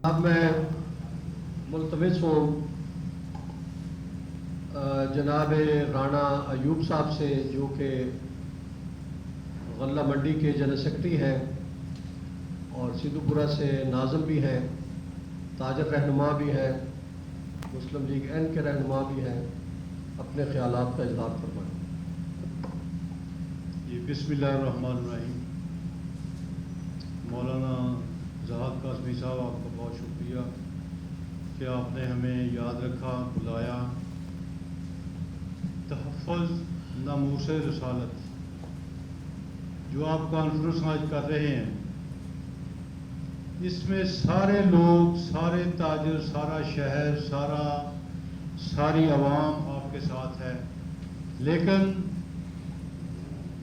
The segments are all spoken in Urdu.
اب میں ملتمس ہوں جناب رانا ایوب صاحب سے، جو کہ غلہ منڈی کے جنرل سیکرٹری ہیں اور سدھو پورہ سے ناظم بھی ہیں، تاجر رہنما بھی ہیں، مسلم لیگ این کے رہنما بھی ہیں، اپنے خیالات کا اظہار فرمائیں۔ بسم اللہ الرحمن الرحیم۔ مولانا زاہد قاسمی صاحب، آپ کا بہت شکریہ کہ آپ نے ہمیں یاد رکھا، بلایا۔ تحفظ ناموس رسالت جو آپ کانفرنس آج کر رہے ہیں، اس میں سارے لوگ، سارے تاجر، سارا شہر، ساری عوام آپ کے ساتھ ہے، لیکن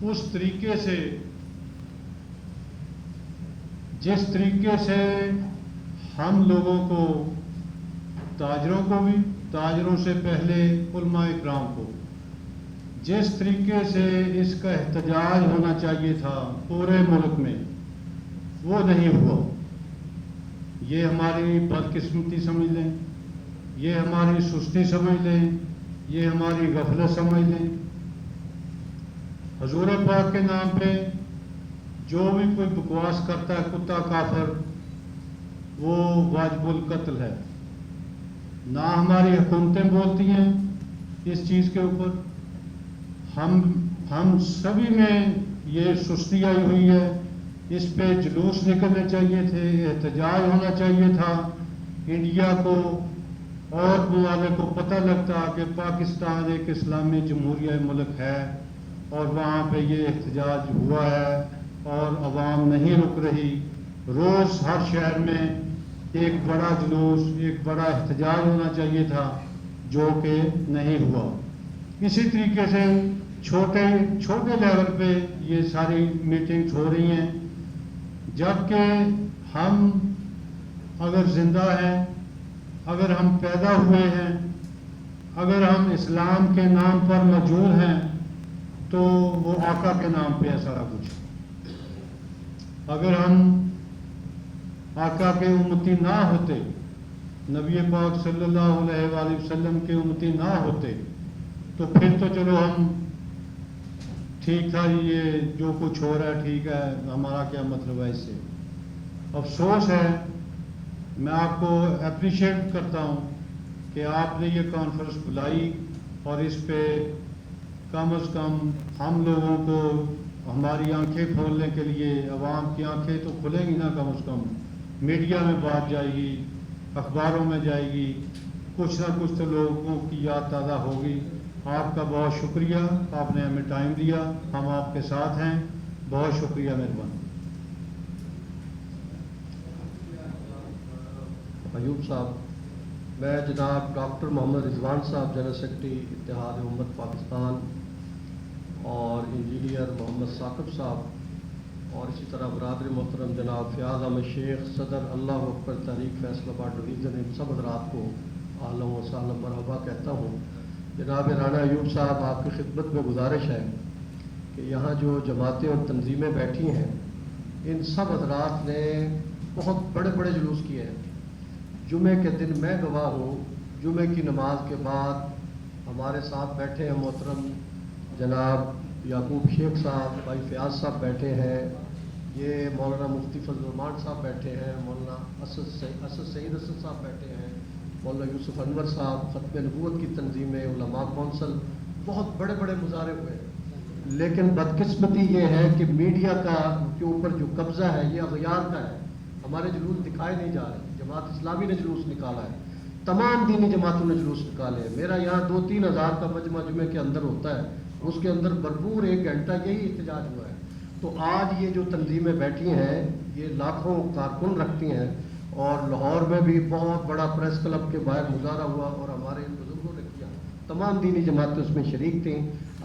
اس طریقے سے، جس طریقے سے ہم لوگوں کو، تاجروں کو بھی، تاجروں سے پہلے علماء اکرام کو، جس طریقے سے اس کا احتجاج ہونا چاہیے تھا پورے ملک میں، وہ نہیں ہوا۔ یہ ہماری بدقسمتی سمجھ لیں، یہ ہماری سستی سمجھ لیں، یہ ہماری غفلت سمجھ لیں۔ حضور پاک کے نام پہ جو بھی کوئی بکواس کرتا ہے، کتا کافر، وہ واجب القتل ہے۔ نہ ہماری حکومتیں بولتی ہیں اس چیز کے اوپر، ہم سبھی میں یہ سستی آئی ہوئی ہے۔ اس پہ جلوس نکلنے چاہیے تھے، احتجاج ہونا چاہیے تھا۔ انڈیا کو اور ممالک کو پتہ لگتا کہ پاکستان ایک اسلامی جمہوریہ ملک ہے، اور وہاں پہ یہ احتجاج ہوا ہے اور عوام نہیں رک رہی۔ روز ہر شہر میں ایک بڑا جلوس، ایک بڑا احتجاج ہونا چاہیے تھا، جو کہ نہیں ہوا۔ اسی طریقے سے چھوٹے لیول پہ یہ ساری میٹنگز ہو رہی ہیں، جبکہ ہم اگر زندہ ہیں، اگر ہم پیدا ہوئے ہیں، اگر ہم اسلام کے نام پر موجود ہیں، تو وہ آقا کے نام پہ ہے سارا کچھ۔ اگر ہم آقا کے امتی نہ ہوتے، نبی پاک صلی اللہ علیہ وآلہ وسلم کے امتی نہ ہوتے، تو پھر تو چلو ہم ٹھیک تھا، یہ جو کچھ ہو رہا ہے ٹھیک ہے، ہمارا کیا مطلب ہے اس سے۔ افسوس ہے، میں آپ کو اپریشیٹ کرتا ہوں کہ آپ نے یہ کانفرنس بلائی، اور اس پہ کم از کم ہم لوگوں کو، ہماری آنکھیں کھولنے کے لیے، عوام کی آنکھیں تو کھلیں گی نا، کم از کم میڈیا میں بات جائے گی، اخباروں میں جائے گی، کچھ نہ کچھ تو لوگوں کی یاد تازہ ہوگی۔ آپ کا بہت شکریہ، آپ نے ہمیں ٹائم دیا، ہم آپ کے ساتھ ہیں، بہت شکریہ، مہربانی۔ ایوب صاحب، میں جناب ڈاکٹر محمد رضوان صاحب، جنرل سیکرٹری اتحاد امت پاکستان، اور انجینئر محمد ثاقب صاحب، اور اسی طرح برادر محترم جناب فیاض احمد شیخ، صدر اللہ اکبر تحریک فیصل آباد ڈویژن، ان سب حضرات کو اہلا و سہلا مرحبا کہتا ہوں۔ جناب رانا ایوب صاحب، آپ کی خدمت میں گزارش ہے کہ یہاں جو جماعتیں اور تنظیمیں بیٹھی ہیں، ان سب حضرات نے بہت بڑے بڑے جلوس کیے ہیں۔ جمعے کے دن میں گواہ ہوں، جمعے کی نماز کے بعد ہمارے ساتھ بیٹھے ہیں محترم جناب یعقوب شیخ صاحب، بھائی فیاض صاحب بیٹھے ہیں، یہ مولانا مفتی فضل الرحمان صاحب بیٹھے ہیں، مولانا اسد سعید اسد صاحب بیٹھے ہیں، مولانا یوسف انور صاحب، ختم نبوت کی تنظیمیں، علماء کونسل، بہت بڑے بڑے مظاہرے ہوئے ہیں۔ لیکن بدقسمتی یہ ہے کہ میڈیا کا کے اوپر جو قبضہ ہے یہ اغیار کا ہے۔ ہمارے جلوس دکھائے نہیں جا رہے۔ جماعت اسلامی نے جلوس نکالا ہے، تمام دینی جماعتوں نے جلوس نکالے ہیں۔ میرا یہاں 2-3 ہزار کا مجمع جمعے کے اندر ہوتا ہے، اس کے اندر بھرپور 1 گھنٹہ یہی احتجاج ہوا ہے۔ تو آج یہ جو تنظیمیں بیٹھی ہیں، یہ لاکھوں کارکن رکھتی ہیں، اور لاہور میں بھی بہت بڑا پریس کلب کے باہر مظاہرہ ہوا، اور ہمارے ان بزرگوں نے کیا، تمام دینی جماعتیں اس میں شریک تھیں۔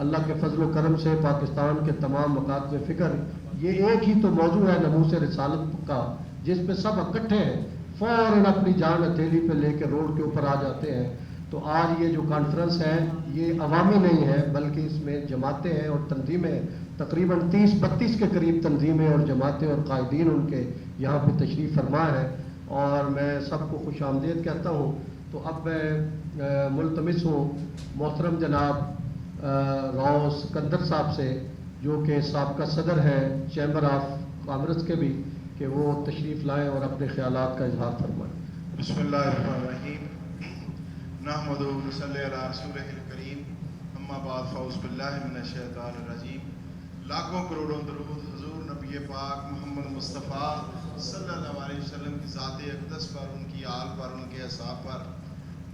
اللہ کے فضل و کرم سے پاکستان کے تمام مکاتب فکر، یہ ایک ہی تو موضوع ہے ناموس رسالت کا، جس پہ سب اکٹھے ہیں، فوراً اپنی جان ہتھیلی پہ لے کے روڈ کے اوپر آ جاتے ہیں۔ تو آج یہ جو کانفرنس ہے یہ عوامی نہیں ہے، بلکہ اس میں جماعتیں ہیں اور تنظیمیں ہیں، تقریباً 30-32 کے قریب تنظیمیں اور جماعتیں اور قائدین ان کے یہاں پہ تشریف فرما ہے، اور میں سب کو خوش آمدید کہتا ہوں. تو اب میں ملتمس ہوں محترم جناب راؤ سکندر صاحب سے, جو کہ سابقہ صدر ہیں چیمبر آف کامرس کے بھی, کہ وہ تشریف لائیں اور اپنے خیالات کا اظہار فرمائیں. بسم اللہ الرحمن الرحیم. نحمدہ و نصلی علی رسولہ الکریم. اما بعد فاعوذ باللہ من الشیطان الرجیم. لاکھوں کروڑوں درود حضور نبی پاک محمد مصطفیٰ صلی اللہ علیہ وسلم کی ذات اقدس پر, ان کی آل پر, ان کے اصحاب پر.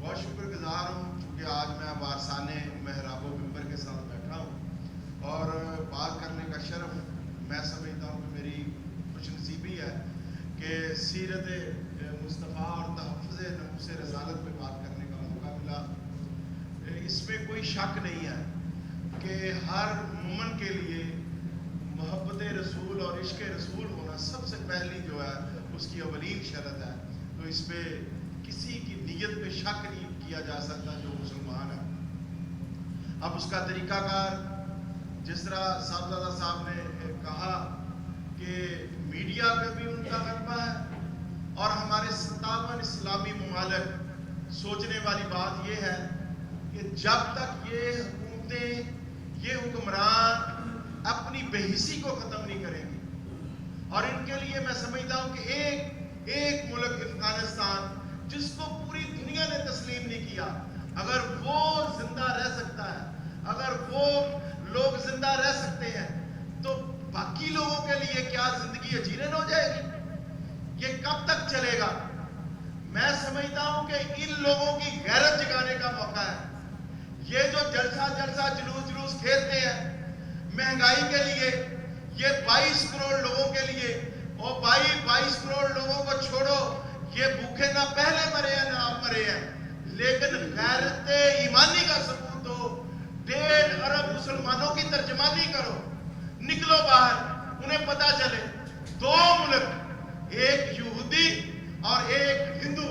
بہت شکر گزار ہوں چونکہ آج میں وارثانِ محراب و منبر کے ساتھ بیٹھا ہوں اور بات کرنے کا شرف میں سمجھتا ہوں کہ میری خوش نصیبی ہے کہ سیرت مصطفیٰ اور تحفظ نفوس رسالت پہ بات کرنے کا موقع ملا. اس میں کوئی شک نہیں ہے کہ ہر مومن کے لیے محبت رسول اور عشق رسول ہونا سب سے پہلی جو ہے اس کی اولین شرط ہے. تو اس پہ کسی کی نیت پہ شک نہیں کیا جا سکتا جو مسلمان ہے. اب اس کا طریقہ کار جس طرح صاحبزادہ صاحب نے کہا کہ میڈیا پہ بھی ان کا غلبہ ہے اور ہمارے 57 اسلامی ممالک سوچنے والی بات یہ ہے کہ جب تک یہ حکومتیں, یہ حکمران اپنی بےحسی کو ختم نہیں کریں گی, اور ان کے لیے میں سمجھتا ہوں کہ ایک ملک افغانستان جس کو پوری دنیا نے تسلیم نہیں کیا, اگر وہ زندہ رہ سکتا ہے, اگر وہ لوگ زندہ رہ سکتے ہیں, تو باقی لوگوں کے لیے کیا زندگی اجیرن ہو جائے گی؟ یہ کب تک چلے گا؟ میں سمجھتا ہوں کہ ان لوگوں کی غیرت جگانے کا موقع ہے. یہ جو جلسہ جلوس کھیلتے ہیں مہنگائی کے لیے, یہ 22 کروڑ لوگوں کے لیے, اور 22 کروڑ لوگوں کو چھوڑو, یہ بھوکے نہ پہلے مرے ہیں نہ آپ مرے ہیں, لیکن غیرت ایمانی کا ثبوت دو. 1.5 ارب مسلمانوں کی ترجمانی کرو, نکلو باہر, انہیں پتا چلے 2 ملک, ایک یہودی اور ایک ہندو,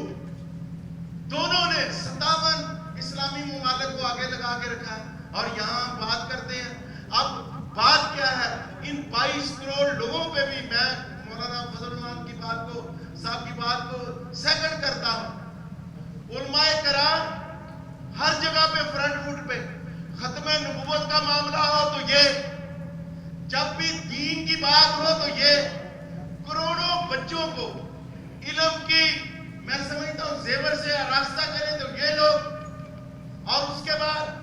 دونوں نے 57 اسلامی ممالک کو آگے لگا کے رکھا ہے اور یہاں بات کرتے ہیں. اب بات کیا ہے؟ ان 22 کروڑ لوگوں پہ بھی میں مولانا فضل الرحمان کی بات کو, صاحب کی بات کو سیکنڈ کرتا ہوں. علماء کرام ہر جگہ پہ فرنٹ فٹ پہ, ختم نبوت کا معاملہ ہو تو یہ, جب بھی دین کی بات ہو تو یہ, کروڑوں بچوں کو علم کی میں سمجھتا ہوں زیور سے راستہ کریں تو یہ لوگ, اور اس کے بعد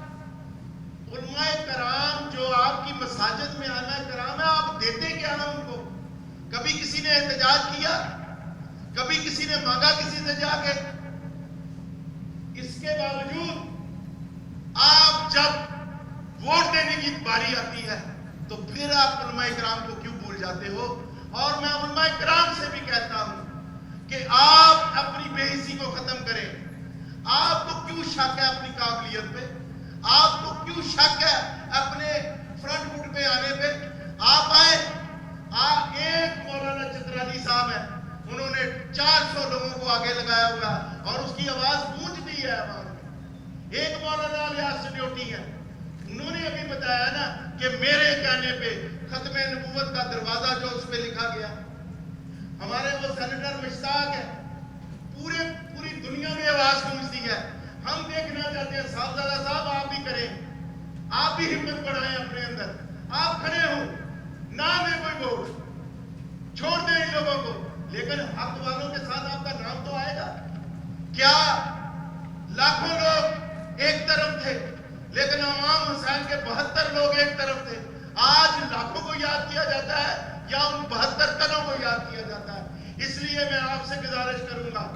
علماء کرام جو آپ کی مساجد میں علماء کرام ہے, آپ دیتے کیا ہیں ان کو؟ کبھی کسی نے احتجاج کیا؟ کبھی کسی نے مانگا کسی سے جا کے؟ اس کے باوجود آپ جب ووٹ دینے کی باری آتی ہے تو پھر آپ علماء کرام کو کیوں بھول جاتے ہو؟ اور میں علماء کرام سے بھی کہتا ہوں کہ آپ اپنی بےحسی کو ختم کریں. آپ کو کیوں شک ہے اپنی قابلیت پہ؟ آپ کو کیوں شک ہے اپنے فرنٹ فٹ پہ آنے پہ؟ آپ آئے, آپ ایک مولانا چترالی صاحب ہیں, انہوں نے 400 لوگوں کو آگے لگایا ہوا اور اس کی آواز گونجتی ہے عوام میں. ایک مولانا الیاس سنیوٹی ہیں, انہوں نے ابھی بتایا نا کہ میرے کہنے پہ ختم نبوت کا دروازہ جو اس پہ لکھا گیا. ہمارے وہ سینیٹر مشتاق ہے, پوری دنیا میں آواز گونجتی ہے. ہم دیکھنا چاہتے ہیں صاحبزادہ صاحب آپ بھی کریں, آپ بھی ہمت بڑھائیں اپنے اندر, آپ کھڑے ہوں, نہ دیں کوئی ووٹ, چھوڑ دیں ان لوگوں کو, لیکن حق والوں کے ساتھ آپ کا نام تو آئے گا. کیا لاکھوں لوگ ایک طرف تھے لیکن امام حسین کے 72 لوگ ایک طرف تھے؟ آج لاکھوں کو یاد کیا جاتا ہے یا ان 72 تنوں کو یاد کیا جاتا ہے؟ اس لیے میں آپ سے گزارش کروں گا,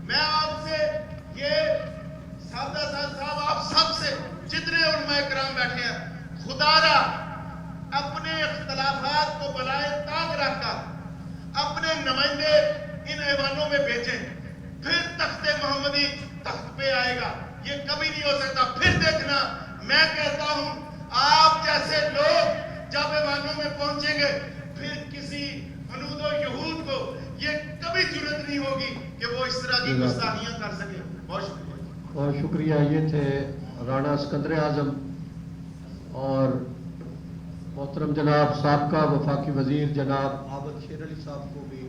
میں آپ سے یہ صاحب آپ سب سے, جتنے علماء کرام بیٹھے ہیں, خدا را اپنے اختلافات کو بلائے طاق رکھ کر اپنے نمائندے ان ایوانوں میں بھیجیں, پھر تخت محمدی تخت پہ آئے گا. یہ کبھی نہیں ہو سکتا. پھر دیکھنا, میں کہتا ہوں آپ جیسے لوگ جب ایوانوں میں پہنچیں گے, پھر کسی حنود و یہود کو یہ کبھی جرت نہیں ہوگی کہ وہ اس طرح کی گستاخیاں کر سکے. بہت شکریہ. بہت شکریہ. یہ تھے رانا سکندر اعظم اور محترم جناب سابقہ وفاقی وزیر جناب عابد شیر علی صاحب کو بھی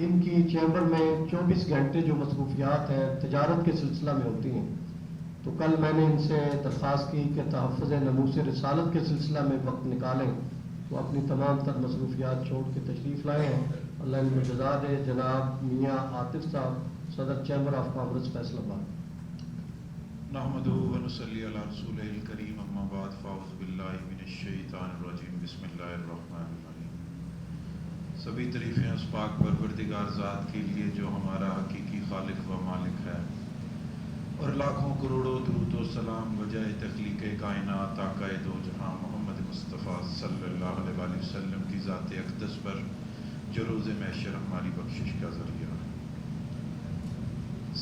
ان کی چیمبر میں 24 گھنٹے جو مصروفیات ہیں تجارت کے سلسلہ میں ہوتی ہیں، تو کل میں نے ان سے درخواست کی کہ تحفظ ناموس رسالت کے سلسلہ میں وقت نکالیں، تو اپنی تمام تر مصروفیات چھوڑ کے تشریف لائے ہیں۔ اللہ ان کو جزا دے۔ جناب میاں عاطف صاحب، صدر چیمبر آف کامرس فیصل آباد۔ نحمدہ و نصلی علی رسولہ الکریم، اما بعد، فاعوذ باللہ من الشیطان الرجیم، بسم اللہ الرحمن الرحیم۔ سبھی تعریفیں اس پاک پروردگار ذات کے لیے جو ہمارا حقیقی خالق و مالک ہے، اور لاکھوں کروڑوں درود و سلام وجہ تخلیق کائنات آقا دو جہاں محمد مصطفیٰ صلی اللہ علیہ وآلہ وسلم کی ذات اقدس پر جو روز محشر ہماری بخشش کا ذریعہ۔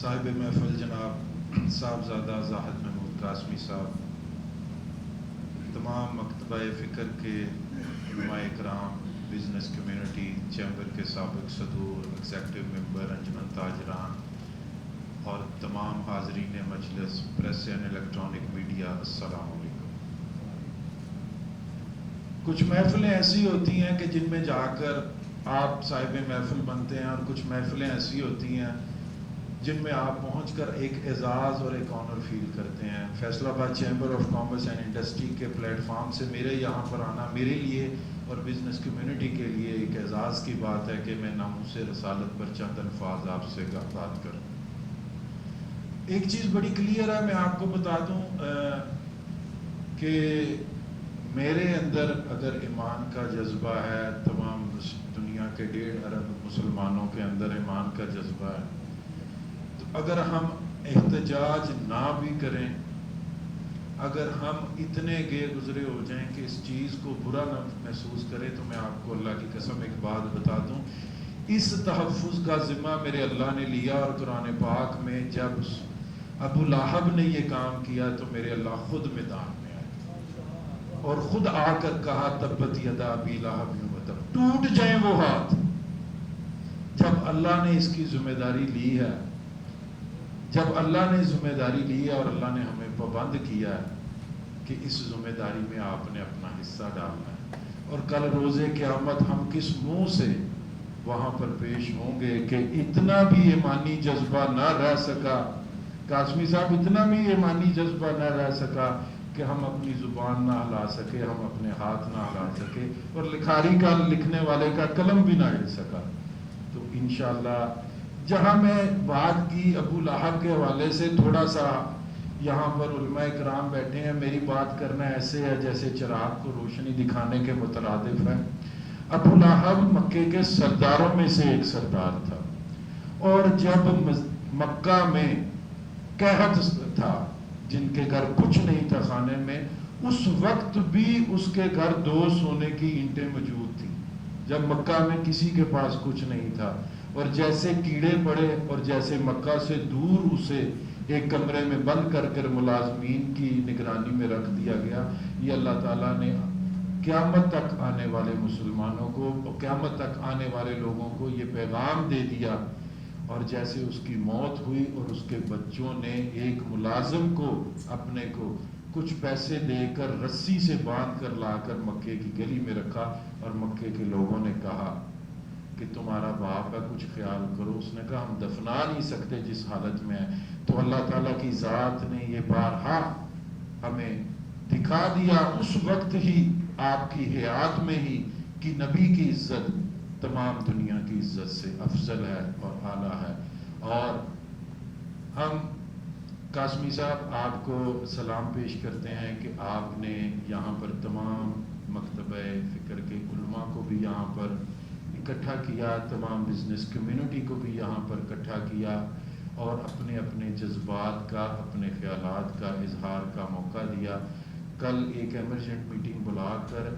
صاحب محفل جناب صاحبزادہ زاہد محمود قاسمی صاحب، تمام مکتبہ فکر کے علماء کرام، بزنس کمیونٹی، چیمبر کے سابق صدور، ایگزیکٹو ممبر، انجمن تاجران اور تمام حاضرین مجلس، پریس اینڈ الیکٹرانک میڈیا، السلام علیکم۔ کچھ محفلیں ایسی ہوتی ہیں کہ جن میں جا کر آپ صاحب محفل بنتے ہیں، اور کچھ محفلیں ایسی ہوتی ہیں جن میں آپ پہنچ کر ایک اعزاز اور ایک آنر فیل کرتے ہیں۔ فیصل آباد chamber of commerce and industry کے پلیٹ فارم سے میرے یہاں پر آنا میرے لیے اور بزنس کمیونٹی کے لیے ایک اعزاز کی بات ہے کہ میں ناموس رسالت پر چند الفاظ آپ سے بات کروں۔ ایک چیز بڑی کلیئر ہے، میں آپ کو بتا دوں کہ میرے اندر اگر ایمان کا جذبہ ہے، تمام دنیا کے 1.5 ارب مسلمانوں کے اندر ایمان کا جذبہ ہے، تو اگر ہم احتجاج نہ بھی کریں، اگر ہم اتنے گئے گزرے ہو جائیں کہ اس چیز کو برا نہ محسوس کریں، تو میں آپ کو اللہ کی قسم ایک بات بتا دوں، اس تحفظ کا ذمہ میرے اللہ نے لیا، اور قرآن پاک میں جب ابو لہب نے یہ کام کیا تو میرے اللہ خود میدان میں آئے اور خود آ کر کہا تبت یدا ابی لہب وتب، ٹوٹ جائیں وہ ہاتھ۔ جب اللہ نے اس کی ذمہ داری لی ہے، جب اللہ نے ذمہ داری لی ہے اور اللہ نے ہمیں پابند کیا ہے کہ اس ذمہ داری میں آپ نے اپنا حصہ ڈالنا ہے، اور کل روز قیامت ہم کس منہ سے وہاں پر پیش ہوں گے کہ اتنا بھی ایمانی جذبہ نہ رہ سکا، قاسمی صاحب اتنا بھی ایمانی جذبہ نہ رہ سکا کہ ہم اپنی زبان نہ ہلا سکے، ہم اپنے ہاتھ نہ ہلا سکے، اور لکھاری کا لکھنے والے کا قلم بھی نہ ہل سکا۔ تو انشاءاللہ جہاں میں بات کی ابو لہب کے حوالے سے، تھوڑا سا یہاں پر علماء کرام بیٹھے ہیں، میری بات کرنا ایسے ہے جیسے چراغ کو روشنی دکھانے کے مترادف ہے۔ ابو لہب مکے کے سرداروں میں سے ایک سردار تھا، اور جب مکہ میں قحط تھا، جن کے گھر کچھ نہیں تھا کھانے میں، اس وقت بھی اس کے گھر 2 سونے کی اینٹیں موجود تھیں، جب مکہ میں کسی کے پاس کچھ نہیں تھا، اور جیسے کیڑے پڑے اور جیسے مکہ سے دور اسے ایک کمرے میں بند کر کر ملازمین کی نگرانی میں رکھ دیا گیا۔ یہ اللہ تعالیٰ نے قیامت تک آنے والے مسلمانوں کو، قیامت تک آنے والے لوگوں کو یہ پیغام دے دیا، اور جیسے اس کی موت ہوئی اور اس کے بچوں نے ایک ملازم کو اپنے کو کچھ پیسے دے کر رسی سے باندھ کر لا کر مکے کی گلی میں رکھا، اور مکے کے لوگوں نے کہا کہ تمہارا باپ ہے، کچھ خیال کرو۔ اس نے کہا ہم دفنا نہیں سکتے جس حالت میں ہے۔ تو اللہ تعالیٰ کی ذات نے یہ بارہا ہمیں دکھا دیا اس وقت ہی، آپ کی حیات میں ہی، کہ نبی کی عزت تمام دنیا کی عزت سے افضل ہے اور اعلیٰ ہے۔ اور ہم قاسمی صاحب آپ کو سلام پیش کرتے ہیں کہ آپ نے یہاں پر تمام مکتبہ فکر کے علماء کو بھی یہاں پر اکٹھا کیا، تمام بزنس کمیونٹی کو بھی یہاں پر اکٹھا کیا، اور اپنے اپنے جذبات کا، اپنے خیالات کا اظہار کا موقع دیا۔ کل ایک ایمرجنٹ میٹنگ بلا کر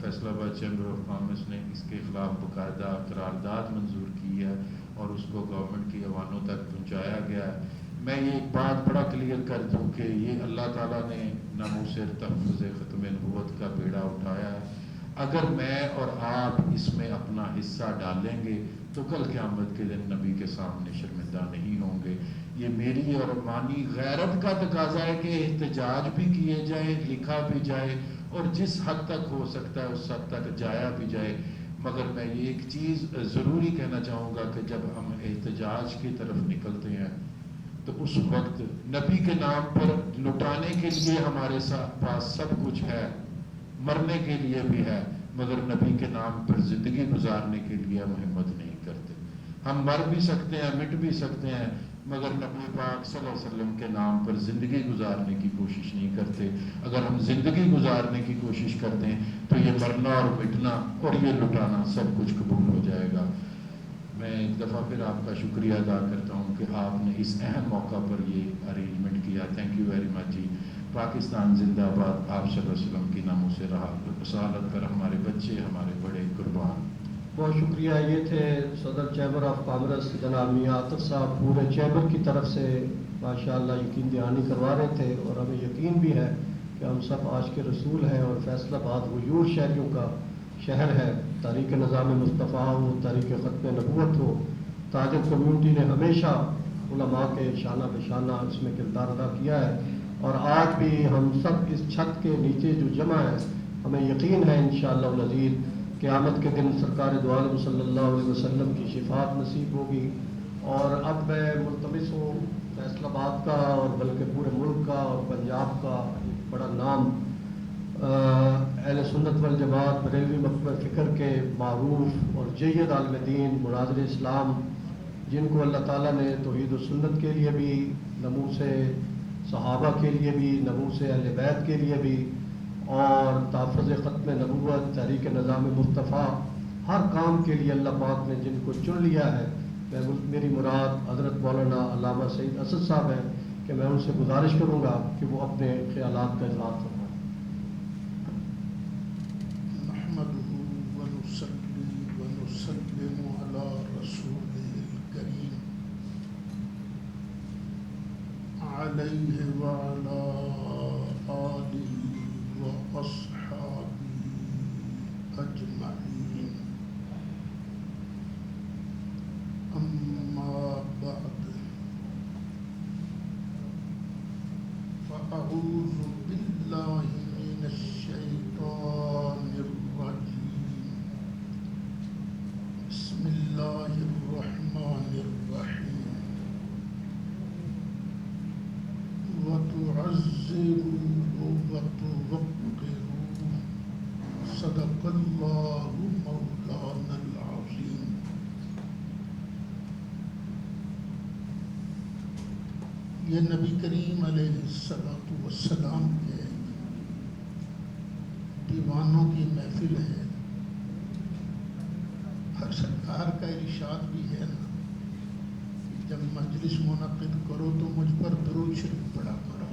فیصل آباد چیمبر آف کامرس نے اس کے خلاف باقاعدہ قرارداد منظور کی ہے، اور اس کو گورنمنٹ کی ایوانوں تک پہنچایا گیا ہے۔ میں یہ ایک بات بڑا کلیئر کر دوں کہ یہ اللہ تعالیٰ نے ناموس تحفظ ختم نبوت کا بیڑا اٹھایا ہے۔ اگر میں اور آپ اس میں اپنا حصہ ڈالیں گے تو کل قیامت کے دن نبی کے سامنے شرمندہ نہیں ہوں گے۔ یہ میری اور مانی غیرت کا تقاضا ہے کہ احتجاج بھی کیے جائیں، لکھا بھی جائے، اور جس حد تک ہو سکتا ہے اس حد تک جایا بھی جائے، مگر میں یہ ایک چیز ضروری کہنا چاہوں گا کہ جب ہم احتجاج کی طرف نکلتے ہیں تو اس وقت نبی کے نام پر لٹانے کے لیے ہمارے پاس سب کچھ ہے، مرنے کے لیے بھی ہے، مگر نبی کے نام پر زندگی گزارنے کے لیے ہم ہمت نہیں کرتے۔ ہم مر بھی سکتے ہیں، مٹ بھی سکتے ہیں، مگر نبی پاک صلی اللہ علیہ وسلم کے نام پر زندگی گزارنے کی کوشش نہیں کرتے۔ اگر ہم زندگی گزارنے کی کوشش کرتے ہیں تو یہ مرنا اور مٹنا اور یہ لٹانا سب کچھ قبول ہو جائے گا۔ میں ایک دفعہ پھر آپ کا شکریہ ادا کرتا ہوں کہ آپ نے اس اہم موقع پر یہ ارینجمنٹ کیا۔ تھینک یو ویری مچ جی۔ پاکستان زندہ آباد۔ آپ صلی اللہ علیہ وسلم کی ناموں سے رہا رسالت پر ہمارے بچے، ہمارے بڑے قربان۔ بہت شکریہ۔ یہ تھے صدر چیمبر آف کامرس جناب میاں عاطف صاحب، پورے چیمبر کی طرف سے ماشاءاللہ یقین دہانی کروا رہے تھے، اور ہمیں یقین بھی ہے کہ ہم سب آج کے رسول ہیں، اور فیصل آباد غیور شہریوں کا شہر ہے۔ تاریخ نظام مصطفیٰ ہو، تاریخ ختم نبوت ہو، تاجر کمیونٹی نے ہمیشہ علماء کے شانہ بہ شانہ اس میں کردار ادا کیا ہے، اور آج بھی ہم سب اس چھت کے نیچے جو جمع ہیں، ہمیں یقین ہے انشاءاللہ العزیز قیامت کے دن سرکار دو عالم صلی اللہ علیہ وسلم کی شفاعت نصیب ہوگی۔ اور اب میں ملتمس ہوں فیصل آباد کا اور بلکہ پورے ملک کا اور پنجاب کا ایک بڑا نام اہل سنت والجماعت بریلوی مکتبہ فکر کے معروف اور جید عالم دین مناظر اسلام، جن کو اللہ تعالیٰ نے توحید و سنت کے لیے بھی، نموذ صحابہ کے لیے بھی، نموذ اہل بیت کے لیے بھی، اور تحفظ ختم نبوت، تحریک نظام مصطفیٰ، ہر کام کے لیے اللہ پاک نے جن کو چن لیا ہے، میری مراد حضرت مولانا علامہ سعید اسد صاحب ہیں کہ میں ان سے گزارش کروں گا کہ وہ اپنے خیالات کا اظہار فرمائیں۔ نحمده ونصلي ونسلم على رسوله الكريم عليه وعلى آله وأصحابه أجمعين، أما بعد، فأعوذ بالله من الشيطان الرجيم، بسم الله الرحمن الرحيم، وتعزروه وتوقروه، صدق الله مولانا العظيم۔ یہ نبی کریم علیہ السلام کے دیوانوں کی محفل ہے۔ ہر سرکار کا ارشاد بھی ہے نا، جب مجلس منعقد کرو تو مجھ پر درود شریف پڑھا کرو۔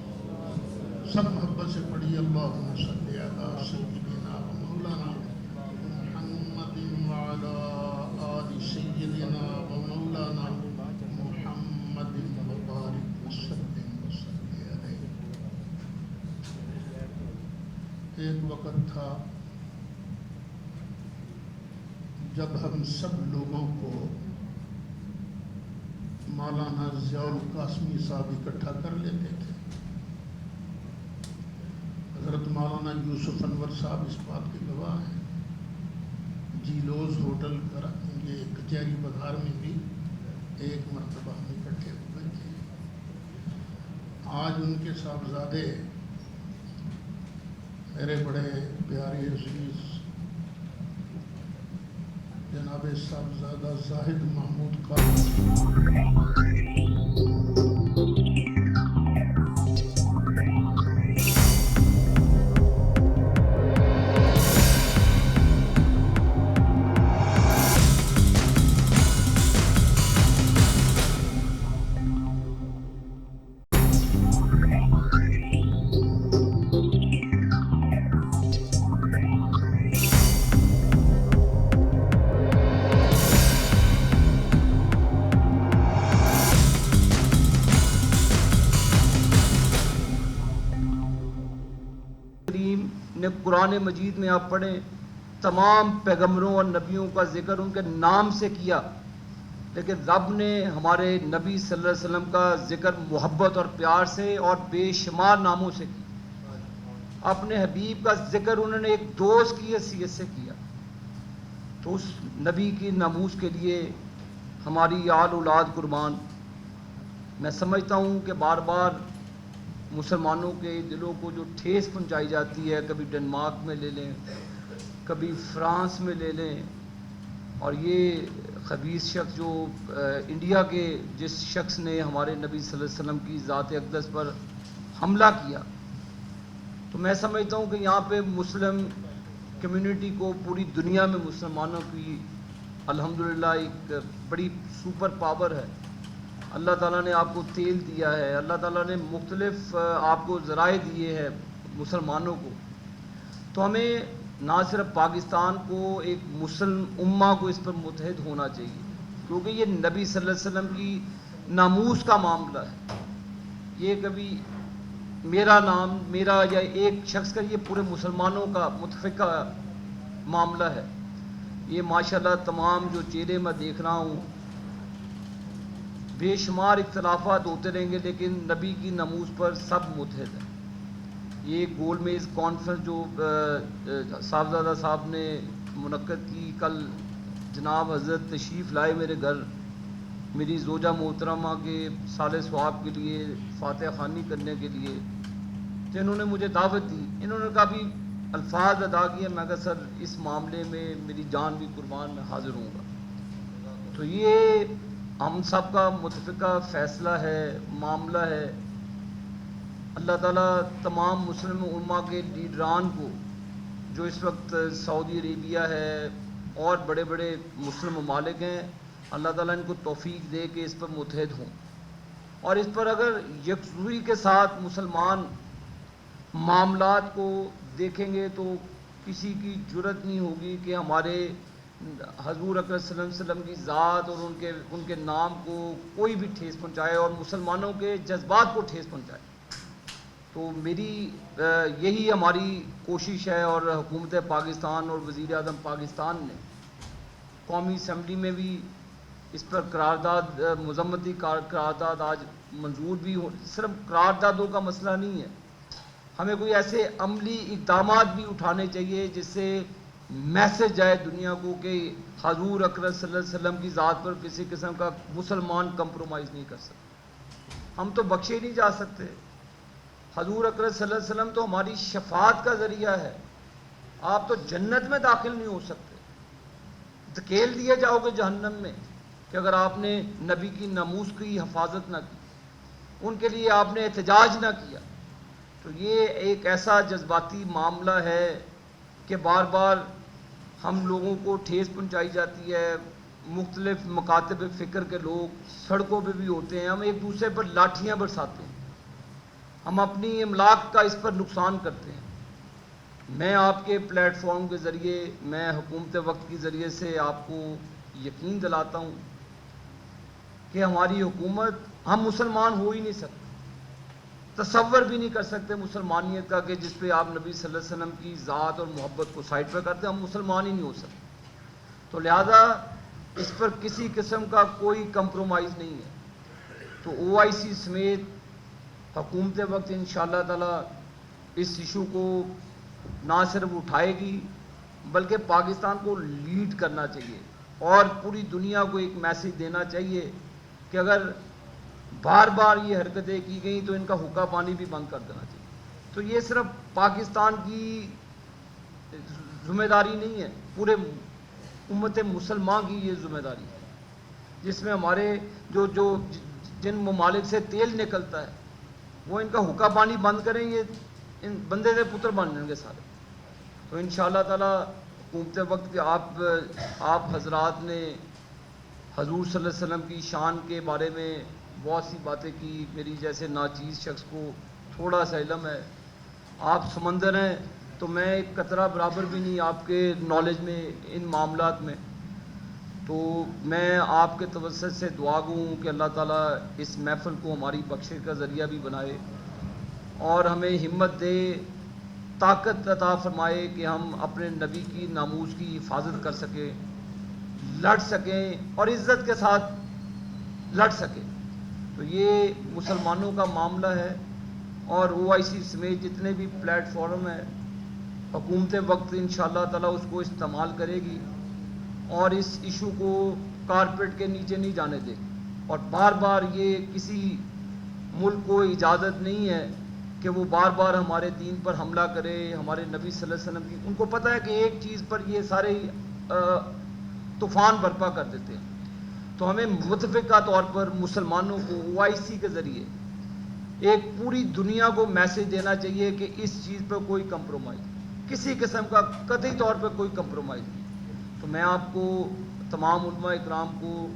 سب محبت سے پڑھی اللہم صلی علی سیدنا و مولانا محمد وعلی آل سیدنا و مولانا محمد وبارک وسلم علیہ۔ ایک وقت تھا جب ہم سب لوگوں کو مولانا ضیاء القاسمی صاحب اکٹھا کر لیتے تھے۔ حضرت مولانا یوسف انور صاحب اس بات کے گواہ ہیں۔ جیلوز ہوٹل کا یہ کچہری بازار میں بھی ایک مرتبہ ہم اکٹھے ہوئے تھے۔ آج ان کے صاحبزادے میرے بڑے پیارے عزیز جناب صاحبزادہ زاہد محمود قاسم نے قرآن مجید میں آپ پڑھیں، تمام پیغمبروں اور نبیوں کا ذکر ان کے نام سے کیا، لیکن رب نے ہمارے نبی صلی اللہ علیہ وسلم کا ذکر محبت اور پیار سے اور بے شمار ناموں سے کیا۔ اپنے حبیب کا ذکر انہوں نے ایک دوست کی حیثیت سے کیا۔ تو اس نبی کی ناموس کے لیے ہماری آل اولاد قربان. میں سمجھتا ہوں کہ بار بار مسلمانوں کے دلوں کو جو ٹھیس پہنچائی جاتی ہے، کبھی ڈنمارک میں لے لیں، کبھی فرانس میں لے لیں، اور یہ خبیث شخص جو انڈیا کے جس شخص نے ہمارے نبی صلی اللہ علیہ وسلم کی ذات اقدس پر حملہ کیا، تو میں سمجھتا ہوں کہ یہاں پہ مسلم کمیونٹی کو پوری دنیا میں مسلمانوں کی الحمدللہ ایک بڑی سپر پاور ہے. اللہ تعالیٰ نے آپ کو تیل دیا ہے، اللہ تعالیٰ نے مختلف آپ کو ذرائع دیے ہیں مسلمانوں کو. تو ہمیں نہ صرف پاکستان کو، ایک مسلم امہ کو اس پر متحد ہونا چاہیے، کیونکہ یہ نبی صلی اللہ علیہ وسلم کی ناموس کا معاملہ ہے. یہ کبھی میرا نام، میرا یا ایک شخص کا، یہ پورے مسلمانوں کا متفقہ معاملہ ہے. یہ ماشاءاللہ تمام جو چہرے میں دیکھ رہا ہوں، بے شمار اختلافات ہوتے رہیں گے لیکن نبی کی ناموس پر سب متحد ہیں. یہ گول میز کانفرنس جو صاحبزادہ صاحب نے منعقد کی، کل جناب حضرت تشریف لائے میرے گھر میری زوجہ محترمہ کے سال ثواب کے لیے، فاتحہ خوانی کرنے کے لیے، تو انہوں نے مجھے دعوت دی. انہوں نے کافی الفاظ ادا کیے، میں کہا سر اس معاملے میں میری جان بھی قربان، میں حاضر ہوں گا. تو یہ ہم سب کا متفقہ فیصلہ ہے، معاملہ ہے. اللہ تعالیٰ تمام مسلم امہ کے لیڈران کو جو اس وقت سعودی عربیہ ہے اور بڑے بڑے مسلم ممالک ہیں، اللہ تعالیٰ ان کو توفیق دے کہ اس پر متحد ہوں. اور اس پر اگر یکسوئی کے ساتھ مسلمان معاملات کو دیکھیں گے تو کسی کی جرت نہیں ہوگی کہ ہمارے حضور اکرم صلی اللہ علیہ وسلم کی ذات اور ان کے نام کو کوئی بھی ٹھیس پہنچائے اور مسلمانوں کے جذبات کو ٹھیس پہنچائے. تو میری یہی ہماری کوشش ہے، اور حکومت پاکستان اور وزیر اعظم پاکستان نے قومی اسمبلی میں بھی اس پر قرارداد، مذمتی قرارداد آج منظور بھی ہو. صرف قراردادوں کا مسئلہ نہیں ہے، ہمیں کوئی ایسے عملی اقدامات بھی اٹھانے چاہیے جس سے میسج جائے دنیا کو کہ حضور اکرم صلی اللہ علیہ وسلم کی ذات پر کسی قسم کا مسلمان کمپرومائز نہیں کر سکتے. ہم تو بخشے نہیں جا سکتے. حضور اکرم صلی اللہ علیہ وسلم تو ہماری شفاعت کا ذریعہ ہے. آپ تو جنت میں داخل نہیں ہو سکتے، دھکیل دیے جاؤ گے جہنم میں کہ اگر آپ نے نبی کی ناموس کی حفاظت نہ کی، ان کے لیے آپ نے احتجاج نہ کیا. تو یہ ایک ایسا جذباتی معاملہ ہے کہ بار بار ہم لوگوں کو ٹھیس پہنچائی جاتی ہے. مختلف مکاتب فکر کے لوگ سڑکوں پہ بھی ہوتے ہیں، ہم ایک دوسرے پر لاٹھیاں برساتے ہیں، ہم اپنی املاک کا اس پر نقصان کرتے ہیں. میں آپ کے پلیٹ فارم کے ذریعے، میں حکومت وقت کے ذریعے سے آپ کو یقین دلاتا ہوں کہ ہماری حکومت، ہم مسلمان ہو ہی نہیں سکتے، تصور بھی نہیں کر سکتے مسلمانیت کا کہ جس پہ آپ نبی صلی اللہ علیہ وسلم کی ذات اور محبت کو سائڈ پہ کرتے، ہم مسلمان ہی نہیں ہو سکتے. تو لہذا اس پر کسی قسم کا کوئی کمپرومائز نہیں ہے. تو OIC سمیت حکومت وقت انشاءاللہ تعالی اس ایشو کو نہ صرف اٹھائے گی بلکہ پاکستان کو لیڈ کرنا چاہیے اور پوری دنیا کو ایک میسج دینا چاہیے کہ اگر بار بار یہ حرکتیں کی گئیں تو ان کا حقہ پانی بھی بند کر دینا چاہیے. تو یہ صرف پاکستان کی ذمہ داری نہیں ہے، پورے امت مسلمان کی یہ ذمہ داری ہے، جس میں ہمارے جن ممالک سے تیل نکلتا ہے وہ ان کا حقہ پانی بند کریں، یہ ان بندے دے پتر بن جائیں گے سارے. تو انشاءاللہ تعالی حکومت وقت کے آپ حضرات نے حضور صلی اللہ علیہ وسلم کی شان کے بارے میں بہت سی باتیں کی. میری جیسے ناچیز شخص کو تھوڑا سا علم ہے. آپ سمندر ہیں تو میں ایک قطرہ برابر بھی نہیں آپ کے نالج میں ان معاملات میں. تو میں آپ کے توسط سے دعا گو ہوں کہ اللہ تعالیٰ اس محفل کو ہماری بخشش کا ذریعہ بھی بنائے اور ہمیں ہمت دے، طاقت عطا فرمائے کہ ہم اپنے نبی کی ناموس کی حفاظت کر سکیں، لڑ سکیں اور عزت کے ساتھ لڑ سکیں. تو یہ مسلمانوں کا معاملہ ہے اور OIC سمیت جتنے بھی پلیٹ فارم ہیں، حکومت وقت انشاءاللہ تعالیٰ اس کو استعمال کرے گی اور اس ایشو کو کارپیٹ کے نیچے نہیں جانے دیں. اور بار بار یہ کسی ملک کو اجازت نہیں ہے کہ وہ بار بار ہمارے دین پر حملہ کرے, ہمارے نبی صلی اللہ علیہ وسلم کی. ان کو پتہ ہے کہ ایک چیز پر یہ سارے طوفان برپا کر دیتے ہیں. تو ہمیں متفقہ طور پر مسلمانوں کو OIC کے ذریعے ایک پوری دنیا کو میسج دینا چاہیے کہ اس چیز پر کوئی کمپرومائز, کسی قسم کا قطعی طور پر کوئی کمپرومائز نہیں. تو میں آپ کو تمام علماء اکرام کو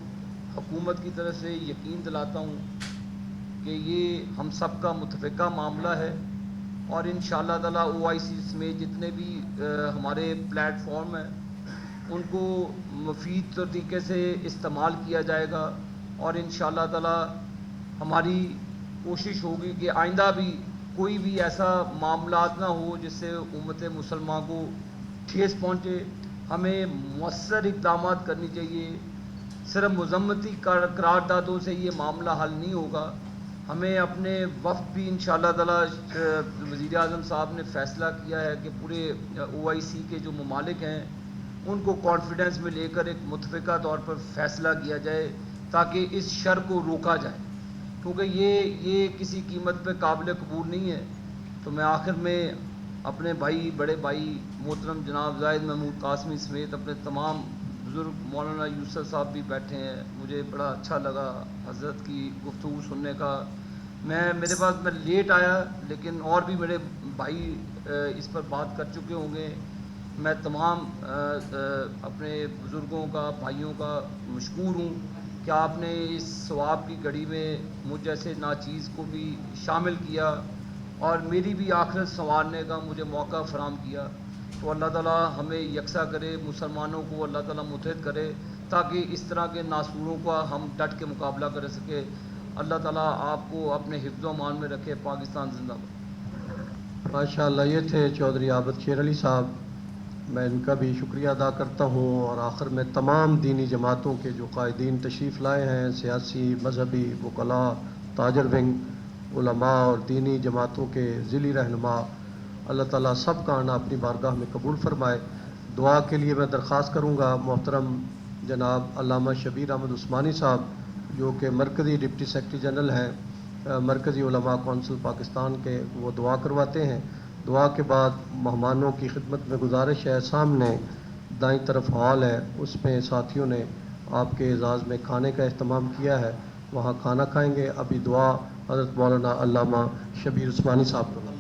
حکومت کی طرف سے یقین دلاتا ہوں کہ یہ ہم سب کا متفقہ معاملہ ہے, اور انشاءاللہ تعالی OIC میں جتنے بھی ہمارے پلیٹ فارم ہیں ان کو مفید طریقے سے استعمال کیا جائے گا. اور انشاءاللہ تعالی ہماری کوشش ہوگی کہ آئندہ بھی کوئی بھی ایسا معاملات نہ ہو جس سے امت مسلمہ کو ٹھیس پہنچے. ہمیں مؤثر اقدامات کرنی چاہیے. صرف مذمتی قراردادوں سے یہ معاملہ حل نہیں ہوگا. ہمیں اپنے وفد بھی انشاءاللہ تعالی وزیر اعظم صاحب نے فیصلہ کیا ہے کہ پورے OIC کے جو ممالک ہیں ان کو کانفیڈنس میں لے کر ایک متفقہ طور پر فیصلہ کیا جائے تاکہ اس شر کو روکا جائے, کیونکہ یہ کسی قیمت پہ قابل قبول نہیں ہے. تو میں آخر میں اپنے بھائی, بڑے بھائی محترم جناب زاہد محمود قاسمی سمیت اپنے تمام بزرگ مولانا یوسف صاحب بھی بیٹھے ہیں, مجھے بڑا اچھا لگا حضرت کی گفتگو سننے کا. میرے پاس میں لیٹ آیا لیکن اور بھی میرے بھائی اس پر بات کر چکے ہوں گے. میں تمام اپنے بزرگوں کا, بھائیوں کا مشکور ہوں کہ آپ نے اس ثواب کی گھڑی میں مجھ جیسے ناچیز کو بھی شامل کیا اور میری بھی آخرت سنوارنے کا مجھے موقع فراہم کیا. تو اللہ تعالیٰ ہمیں یکساں کرے, مسلمانوں کو اللہ تعالیٰ متحد کرے تاکہ اس طرح کے ناسوروں کا ہم ڈٹ کے مقابلہ کر سکے. اللہ تعالیٰ آپ کو اپنے حفظ و امان میں رکھے. پاکستان زندہ باد. ماشاءاللہ, یہ تھے چودھری عابد شیر علی صاحب. میں ان کا بھی شکریہ ادا کرتا ہوں. اور آخر میں تمام دینی جماعتوں کے جو قائدین تشریف لائے ہیں, سیاسی, مذہبی, وکلاء, تاجر ونگ, علماء اور دینی جماعتوں کے ذیلی رہنما, اللہ تعالیٰ سب کا آنا اپنی بارگاہ میں قبول فرمائے. دعا کے لیے میں درخواست کروں گا محترم جناب علامہ شبیر احمد عثمانی صاحب جو کہ مرکزی ڈپٹی سیکرٹری جنرل ہیں مرکزی علماء کونسل پاکستان کے, وہ دعا کرواتے ہیں. دعا کے بعد مہمانوں کی خدمت میں گزارش ہے, سامنے دائیں طرف ہال ہے, اس میں ساتھیوں نے آپ کے اعزاز میں کھانے کا اہتمام کیا ہے, وہاں کھانا کھائیں گے. ابھی دعا حضرت مولانا علامہ شبیر عثمانی صاحب کو.